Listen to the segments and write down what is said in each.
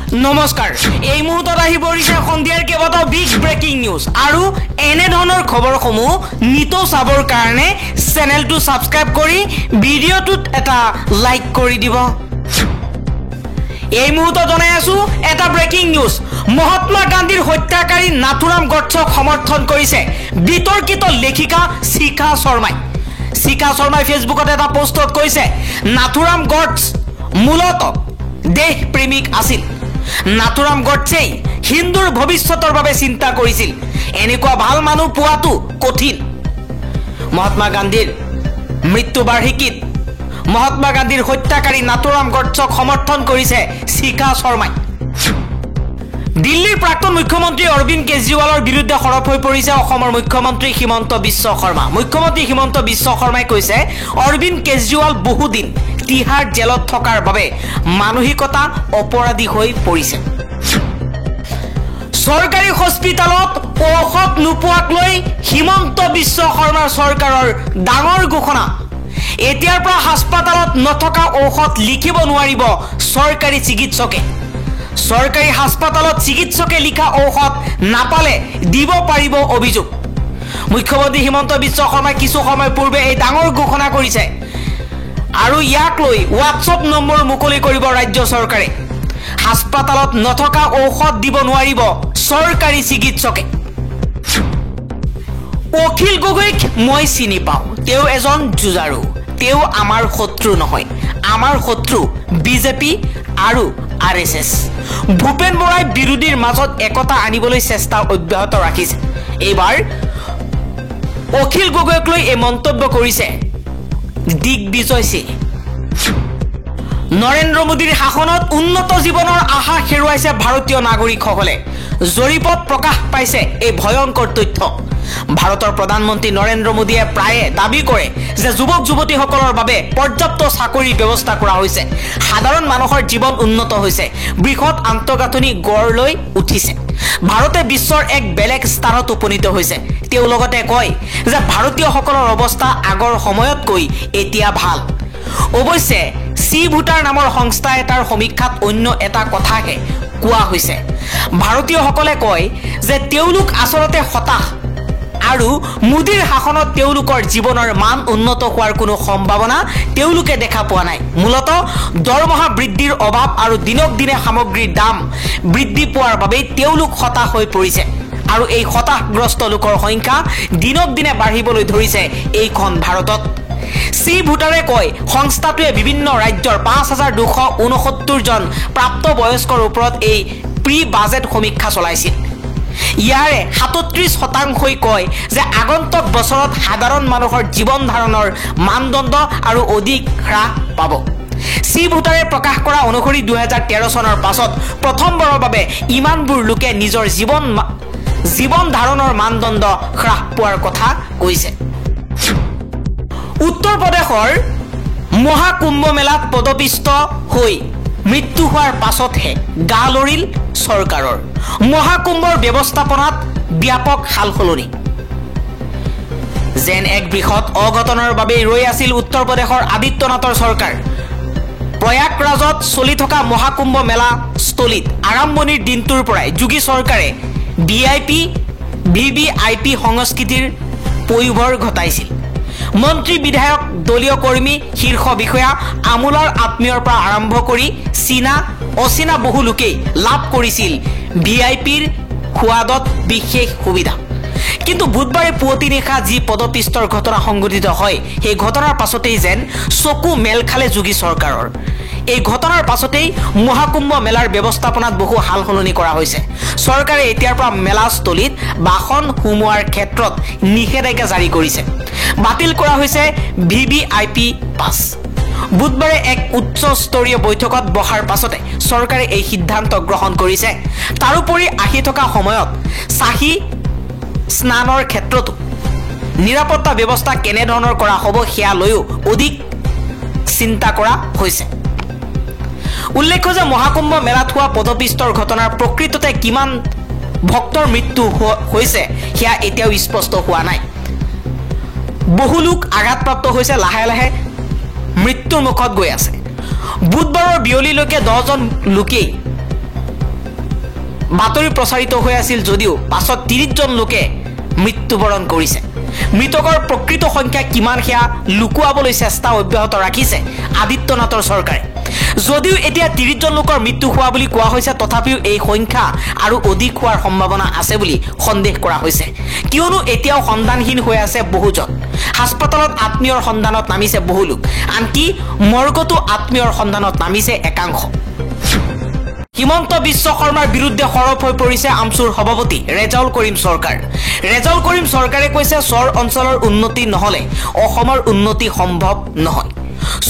নমস্কাৰ এই মুহূৰ্তত আহি পৰিছে সন্ধিয়াৰ কেইবাটাও বিগ ব্ৰেকিং নিউজ আৰু এনে ধৰণৰ খবৰসমূহ নিতৌ চাবৰ কাৰণে চেনেলটো সাবস্ক্ৰাইব কৰি ভিডিঅ'টোত এটা লাইক কৰি দিব এই মুহূৰ্তত জনাই আছো এটা ব্ৰেকিং নিউজ মহাত্মা গান্ধীৰ হত্যাকাৰী নাথুৰাম গডছেক সমৰ্থন কৰিছে বিতৰ্কিত লেখিকা শিখা শৰ্মাই ফেচবুকত এটা পোষ্টত কৈছে নাথুৰাম গডছ মূলতঃ দেশ প্ৰেমিক আছিল নাথুৰাম গডছেই হিন্দুৰ ভৱিষ্যতৰ বাবে চিন্তা কৰিছিল এনেকুৱা ভাল মানুহ পোৱাটো কঠিন মহাত্মা গান্ধীৰ মৃত্যু বাৰ্ষিকীত মহাত্মা গান্ধীৰ হত্যাকাৰী নাথুৰাম গডছেক সমৰ্থন কৰিছে শিখা শৰ্মাই দিল্লীৰ প্ৰাক্তন মুখ্যমন্ত্ৰী অৰবিন্দ কেজৰিৱালৰ বিৰুদ্ধে সৰব হৈ পৰিছে অসমৰ মুখ্যমন্ত্ৰী হিমন্ত বিশ্ব শৰ্মাই কৈছে অৰবিন্দ কেজৰিৱাল বহুদিন তিহাৰ জেলত থকাৰ বাবে মানসিকতা অপৰাধী হৈ পৰিছে চৰকাৰী হস্পিটালত ঔষধ নোপোৱাক লৈ হিমন্ত বিশ্ব শৰ্মাৰ চৰকাৰৰ ডাঙৰ ঘোষণা এতিয়াৰ পৰা হাস্পতালত নথকা ঔষধ লিখিব নোৱাৰিব চৰকাৰী চিকিৎসকে চৰকাৰী হাস্পতালত চিকিৎসকে লিখা ঔষধ নাপালে দিব পাৰিব অভিযোগ মুখ্যমন্ত্ৰী হিমন্ত বিশ্ব শৰ্মাই কিছু সময় পূৰ্বে এই ডাঙৰ ঘোষণা কৰিছে আৰু ইয়াক লৈ হোৱাটছআপ নম্বৰ মুকলি কৰিব ৰাজ্য চৰকাৰে হাস্পতালত নথকা ঔষধ দিব নোৱাৰিব চৰকাৰী চিকিৎসকে অখিল গগৈক মই চিনি পাওঁ তেওঁ এজন যুঁজাৰু তেওঁ আমাৰ শত্ৰু নহয় আমাৰ শত্ৰু বিজেপি আৰু আৰএছএছ ভূপেন বৰাই বিৰোধীৰ মাজত একতা আনিবলৈ চেষ্টা অব্যাহত ৰাখিছে এইবাৰ অখিল গগৈক লৈ এই মন্তব্য কৰিছে দিগ্বিজয় সিং নৰেন্দ্ৰ মোদীৰ শাসনত উন্নত জীৱনৰ আশা হেৰুৱাইছে ভাৰতীয় নাগৰিকসকলে জৰীপত প্ৰকাশ পাইছে এই ভয়ংকৰ তথ্য ভাৰতৰ প্ৰধানমন্ত্ৰী নৰেন্দ্ৰ মোদীয়ে প্ৰায়ে দাবী কৰে যে যুৱক যুৱতীসকলৰ বাবে পৰ্যাপ্ত চাকৰিৰ ব্যৱস্থা কৰা হৈছে সাধাৰণ মানুহৰ জীৱন উন্নত হৈছে বৃহৎ আন্তঃগাঁথনি গঢ় লৈ উঠিছে ভাৰতে বিশ্বৰ এক বেলেগ স্থানত উপনীত হৈছে তেওঁ লগতে কয় যে ভাৰতীয়সকলৰ অৱস্থা আগৰ সময়তকৈ এতিয়া ভাল অৱশ্যে সি ভোটাৰ নামৰ সংস্থা এটাৰ সমীক্ষাত অন্য এটা কথাহে কোৱা হৈছে ভাৰতীয়সকলে কয় যে তেওঁলোক আচলতে হতাশ আৰু মোদীৰ শাসনত তেওঁলোকৰ জীৱনৰ মান উন্নত হোৱাৰ কোনো সম্ভাৱনা তেওঁলোকে দেখা পোৱা নাই মূলতঃ দৰমহা বৃদ্ধিৰ অভাৱ আৰু দিনক দিনে সামগ্ৰীৰ দাম বৃদ্ধি পোৱাৰ বাবে তেওঁলোক হতাশ হৈ পৰিছে আৰু এই হতাশগ্ৰস্ত লোকৰ সংখ্যা দিনক দিনে বাঢ়িবলৈ ধৰিছে এইখন ভাৰতত সি ভোটাৰে কয় সংস্থাটোৱে বিভিন্ন ৰাজ্যৰ 5269 জন প্ৰাপ্তবয়স্কৰ ওপৰত এই প্ৰি বাজেট সমীক্ষা চলাইছিল ইয়াৰে 37% কয় যে আগন্তুক বছৰত সাধাৰণ মানুহৰ জীৱন ধাৰণৰ মানদণ্ড আৰু অধিক হ্ৰাস পাব সি ভোটাৰে প্ৰকাশ কৰা অনুসৰি 2013 চনৰ পাছত প্ৰথমবাৰৰ বাবে ইমানবোৰ লোকে নিজৰ জীৱন ধাৰণৰ মানদণ্ড হ্ৰাস পোৱাৰ কথা কৈছে উত্তৰ প্ৰদেশৰ মহাকুম্ভ মেলাত পদপিষ্ট হৈ মৃত্যু হোৱাৰ পাছতহে গা লৰিল চৰকাৰৰ মহাকুম্ভৰ ব্যৱস্থাপনাত ব্যাপক সালসলনি যেন এক বৃহৎ অঘটনৰ বাবে ৰৈ আছিল উত্তৰ প্ৰদেশৰ আদিত্যনাথৰ চৰকাৰ প্ৰয়াগৰাজত চলি থকা মহাকুম্ভ মেলা স্থলীত আৰম্ভণিৰ দিনটোৰ পৰাই যোগী চৰকাৰে ভিভিআইপি সংস্কৃতিৰ পয়োভৰ ঘটাইছিল মন্ত্ৰী বিধায়ক দলীয় কৰ্মী শীৰ্ষ বিষয়া আমোলাৰ আত্মীয়ৰ পৰা আৰম্ভ কৰি অচিনা বহু লোকেই লাভ কৰিছিল ভিআইপিৰ সোৱাদত বিশেষ সুবিধা কিন্তু বুধবাৰে পুৱতি নিশা যি পদপিষ্টৰ ঘটনা সংঘটিত হয় সেই ঘটনাৰ পাছতেই যেন চকু মেল খালে যোগী চৰকাৰৰ এই ঘটনাৰ পাছতেই মহাকুম্ভ মেলাৰ ব্যৱস্থাপনাত বহু সালসলনি কৰা হৈছে চৰকাৰে এতিয়াৰ পৰা মেলাস্থলীত বাহন সোমোৱাৰ ক্ষেত্ৰত নিষেধাজ্ঞা জাৰি কৰিছে বাতিল কৰা হৈছে ভিভিআইপি পাছ বুধবাৰে এক উচ্চ স্তৰীয় বৈঠকত বহাৰ পাছতে চৰকাৰে এই সিদ্ধান্ত গ্ৰহণ কৰিছে তাৰোপৰি আহি থকা সময়ত চাহি স্নানৰ ক্ষেত্ৰতো নিৰাপত্তা ব্যৱস্থা কেনেধৰণৰ কৰা হ'ব সেয়া লৈও অধিক চিন্তা কৰা হৈছে উল্লেখ্য যে মহাকুম্ভ মেলাত হোৱা পদপিষ্টৰ ঘটনাৰ প্ৰকৃততে কিমান ভক্তৰ মৃত্যু হৈছে সেয়া এতিয়াও স্পষ্ট হোৱা নাই বহু লোক আঘাতপ্ৰাপ্ত হৈছে লাহে লাহে মৃত্যুৰ মুখত গৈ আছে বুধবাৰৰ বিয়লিলৈকে 10 জন লোকেই বাতৰি প্ৰচাৰিত হৈ আছিল যদিও পাছত 30 জন লোকে মৃত্যুবৰণ কৰিছে। মৃতকৰ প্ৰকৃত সংখ্যা কিমান সেয়া লুকুৱাবলৈ চেষ্টা অব্যাহত ৰাখিছে আদিত্য নাথৰ চৰকাৰে। যদিও এতিয়া 30 জন লোকৰ মৃত্যু হোৱা বুলি কোৱা হৈছে, তথাপিও এই সংখ্যা আৰু অধিক হোৱাৰ সম্ভাৱনা আছে বুলি সন্দেহ কৰা হৈছে, কিয়নো এতিয়াও সন্ধানহীন হৈ আছে বহুজন। হাস্পতালত আত্মীয়ৰ সন্ধানত নামিছে বহু লোক, আনকি মৰ্গতো আত্মীয়ৰ সন্ধানত নামিছে একাংশ। হিমন্ত বিশ্ব শৰ্মাৰ বিৰুদ্ধে সৰব হৈ পৰিছে আমচুৰ সভাপতি ৰেজাউল কৰিম চৰকাৰ। ৰেজাউল কৰিম চৰকাৰে কৈছে চৰ অঞ্চলৰ উন্নতি নহলে অসমৰ উন্নতি সম্ভৱ নহয়।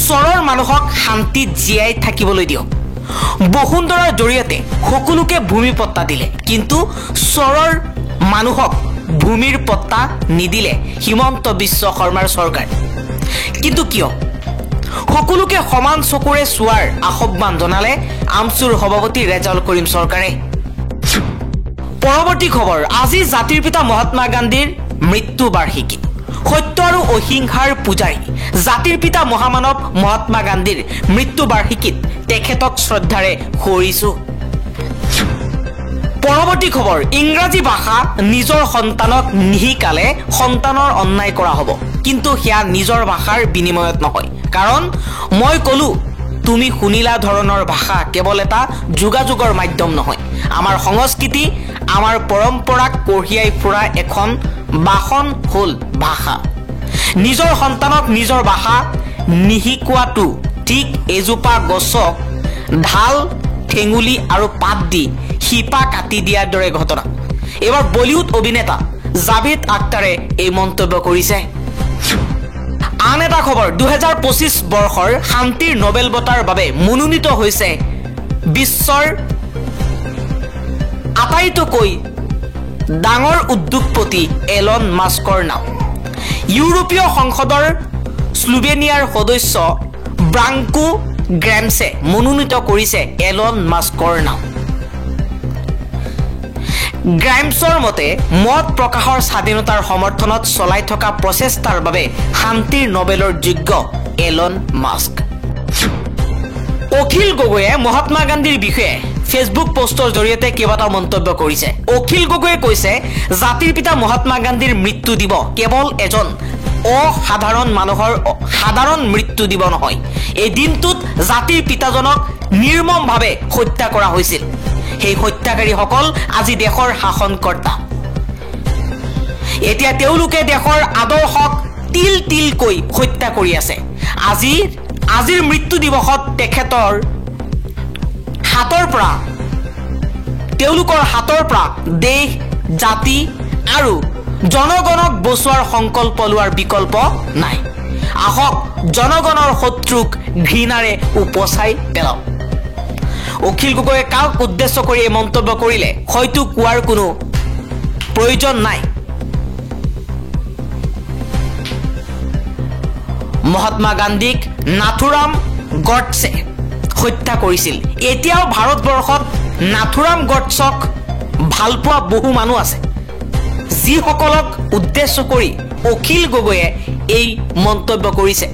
চৰৰ মানুহক শান্তিত জীয়াই থাকিবলৈ দিয়ক। বসুন্ধৰাৰ জৰিয়তে সকলোকে ভূমি পট্টা দিলে, কিন্তু চৰৰ মানুহক ভূমিৰ পট্টা নিদিলে হিমন্ত বিশ্ব শৰ্মাৰ চৰকাৰ। কিন্তু কিয়? সকলোকে সমান চকুৰে চোৱাৰ আহ্বান জনালে আমচুৰ সভাপতি ৰেজাউল কৰিম চৰকাৰে। পৰৱৰ্তী খবৰ, আজি জাতিৰ পিতা মহাত্মা গান্ধীৰ মৃত্যু বাৰ্ষিকী। সত্য আৰু অহিংসাৰ পূজাৰী জাতিৰ পিতা মহামানৱ মহাত্মা গান্ধীৰ মৃত্যু বাৰ্ষিকীত তেখেতক শ্ৰদ্ধাৰে সোঁৱৰিছো। পৰৱৰ্তী খবৰ, ইংৰাজী ভাষা নিজৰ সন্তানক নিশিকালে সন্তানৰ অন্যায় কৰা হ'ব, কিন্তু সেয়া নিজৰ ভাষাৰ বিনিময়ত নহয়। কাৰণ মই ক'লো তুমি শুনিলা ধৰণৰ ভাষা কেৱল এটা যোগাযোগৰ মাধ্যম নহয়, আমাৰ সংস্কৃতি, আমাৰ পৰম্পৰাক কঢ়িয়াই ফুৰা এখন বাহন হ'ল ভাষা। নিজৰ সন্তানক নিজৰ ভাষা নিশিকোৱাটো ঠিক এজোপা গছক ঢাল, ঠেঙুলি আৰু পাত দি শিপা কাটি দিয়াৰ দৰে ঘটনা। এইবাৰ বলিউড অভিনেতা জাভেদ আখতাৰে এই মন্তব্য কৰিছে। আন এটা খবৰ, 2025 বৰ্ষৰ শান্তিৰ নোবেল বঁটাৰ বাবে মনোনীত হৈছে বিশ্বৰ আটাইতকৈ ডাঙৰ উদ্যোগপতি এলন মাস্কৰ নাম। ইউৰোপীয় সংসদৰ স্লোভেনিয়াৰ সদস্য ব্ৰাংকো গ্ৰেমছে মনোনীত কৰিছে এলন মাস্কৰ নাম। গ্ৰাইমছৰ মতে মত প্ৰকাশৰ স্বাধীনতাৰ সমৰ্থনত চলাই থকা প্ৰচেষ্টাৰ বাবে শান্তিৰ নোবেলৰ যোগ্য এলন মাস্ক। অখিল গগৈয়ে মহাত্মা গান্ধীৰ বিষয়ে ফেচবুক পোষ্টৰ জৰিয়তে কেইবাটাও মন্তব্য কৰিছে। অখিল গগৈয়ে কৈছে, জাতিৰ পিতা মহাত্মা গান্ধীৰ মৃত্যু দিব কেৱল এজন অসাধাৰণ মানুহৰ সাধাৰণ মৃত্যু দিব নহয়। এই দিনটোত জাতিৰ পিতাজনক নিৰ্মমভাৱে হত্যা কৰা হৈছিল। সেই হত্যাকাৰীসকল আজি দেশৰ শাসনকৰ্তা। এতিয়া তেওঁলোকে দেশৰ আদৰ্শক তিল তিলকৈ হত্যা কৰি আছে। আজিৰ মৃত্যু দিৱসত তেখেতৰ তেওঁলোকৰ হাতৰ পৰা দেশ, জাতি আৰু জনগণক বচোৱাৰ সংকল্প লোৱাৰ বিকল্প নাই। আহক জনগণৰ শত্ৰুক ঘৃণাৰে উপচাই পেলাওক। অখিল গগৈয়ে কাক উদ্দেশ্য কৰি এই মন্তব্য কৰিলে হয়তো কোৱাৰ কোনো প্ৰয়োজন নাই। মহাত্মা গান্ধীক নাথুৰাম গডছে হত্যা কৰিছিল। এতিয়াও ভাৰতবৰ্ষত নাথুৰাম গডছক ভাল পোৱা বহু মানুহ আছে, যিসকলক উদ্দেশ্য কৰি অখিল গগৈয়ে এই মন্তব্য কৰিছে।